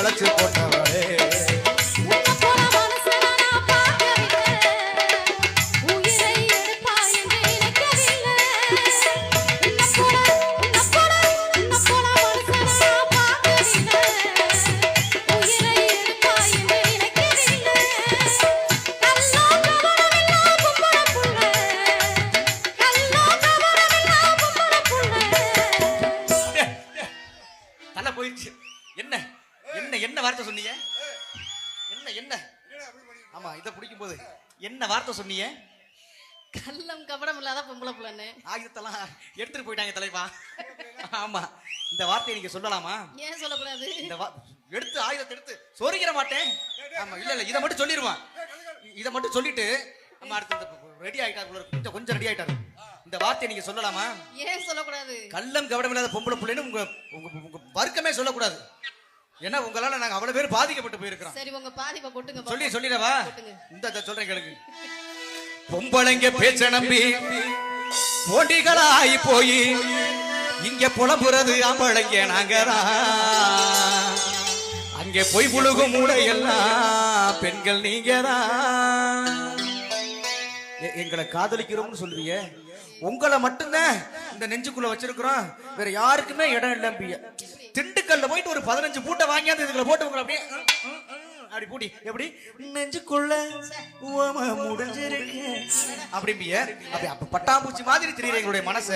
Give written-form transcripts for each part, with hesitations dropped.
வளைச்சு போட்டவளே என்ன என்ன என்ன வார்த்தை சொன்னீங்க? என்ன என்ன ஆமா இத பிடிக்கும் போது என்ன வார்த்தை சொன்னீங்க? கள்ளம் கபடம் இல்லாத பொம்பளை புள்ளனே. ஆயுதத்தெல்லாம் எடுத்துட்டு போயிட்டாங்க தலைவா. ஆமா இந்த வார்த்தையை நீங்க சொல்லலாமா? ஏன் சொல்லக்கூடாது? இந்த எடுத்து ஆயுதத்தை எடுத்து சொரிக்கிற மாட்டேன். ஆமா இல்ல இல்ல இதை மட்டும் சொல்லிடுவான். இதை மட்டும் சொல்லிட்டு நம்ம அடுத்து ரெடி ஆயிட்டாரு, கொஞ்சம் ரெடி ஆயிட்டாரு. இந்த வார்த்தையை நீங்க சொல்லலாமா? ஏன் சொல்லக்கூடாது? கள்ளம் கபடம் இல்லாத பொம்பளை புள்ளைன்னு உங்க வர்க்கமே சொல்லக்கூடாது. ஏன்னா உங்களால நாங்க அவ்வளவு பேர் பாதிக்கப்பட்டு போயிருக்கிறோம். சரி உங்க பாதிப்பை கொட்டுங்க. சொல்லிடவா? இந்த சொல்றேன் கேளுங்க. பொம்பளைங்க பேச்ச நம்பி போட்டிகளாகி போய் இங்க புலம்புறது ஆம்பளைங்க நாங்கதான். அங்கே போய் புழுகும் மூடையெல்லாம் பெண்கள் நீங்கதான். எங்களை காதலிக்கிறோம்னு சொல்றீங்க, உங்களை மட்டும்தான் இந்த நெஞ்சுக்குள்ள வச்சிருக்கிறோம், வேற யாருக்குமே இடம் இல்லம்பிய. திண்டுக்கல்ல போயிட்டு ஒரு 15 பூட்டை வாங்கியாந்து இதுல போட்டு உங்களை அப்படியே அப்படி பூட்டி எப்படி நெஞ்சுக்குள்ள முடிஞ்சிருக்கு அப்படிம்பிய. அப்படி அப்ப பட்டாம்பூச்சி மாதிரி தெரியுற எங்களுடைய மனச,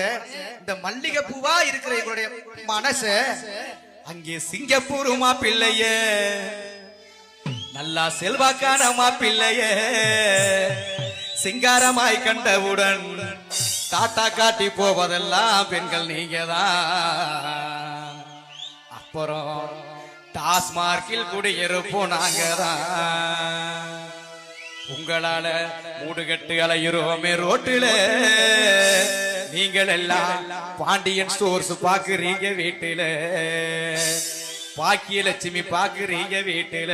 இந்த மல்லிகை பூவா இருக்கிற எங்களுடைய மனச அங்கே சிங்கப்பூர் மாப்பிள்ளைய நல்லா செல்வாக்கான மாப்பிள்ளைய சிங்காரமாய் கண்டவுடன் டாட்டா காட்டி போவதெல்லாம் பெண்கள் நீங்கதான். அப்புறம் டாஸ்மார்க்கில் குடியிருப்போம் நாங்கதான். உங்களால மூடுகட்டு அலையுறோமே ரோட்டில, நீங்கள் எல்லாம் பாண்டியன் ஸ்டோர்ஸ் பாக்குறீங்க வீட்டுல, பாக்கியலட்சுமி பாக்குறீங்க வீட்டுல,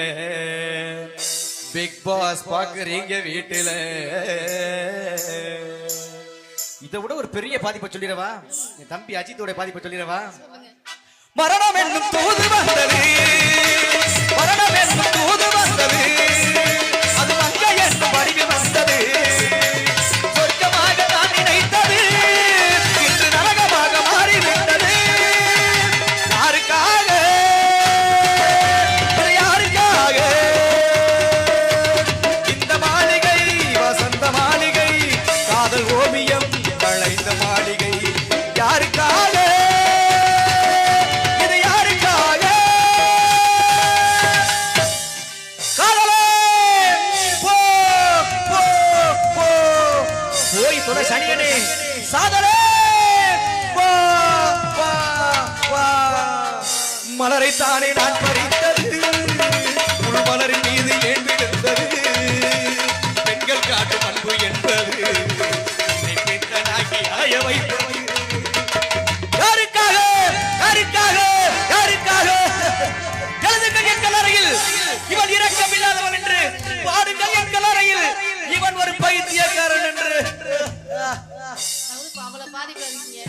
பிக் பாஸ் பாக்குறீங்க வீட்டுல. இதை விட ஒரு பெரிய பாதிப்பை சொல்லிடவா? என் தம்பி அஜித்தோட பாதிப்பை சொல்லிடவா? மரணம் என்னும் தூது வந்தது, மரணம் என்னும் தூது வந்தது, அது மங்கை என்னும் வடிவு வந்தது. சொர்க்கமாக நான் நினைத்தது இன்று நரகமாக மாறிவிட்டது. யாருக்காக யாருக்காக இந்த மாளிகை வசந்த மாளிகை, காதல் ஓவியம் களைந்த மாளிகை. யாருக்காக சனியனே சாதனை மலரை தானே நான் பறித்தது, முழு மலரின் மீது ஏன் விழுந்தது, பெண்கள் காட்டும் அன்பு என்பது ஆய வைத்தது. யாருக்காக யாருக்காக யாருக்காக எழுதுங்கள் என் கல்லறையில் இவன் இரக்கமில்லாதவன் என்று, பாடுங்கள் என் கல்லறையில் இவன் ஒரு பைத்தியக்காரன் என்று. அவளை பாதிக்காதீங்க.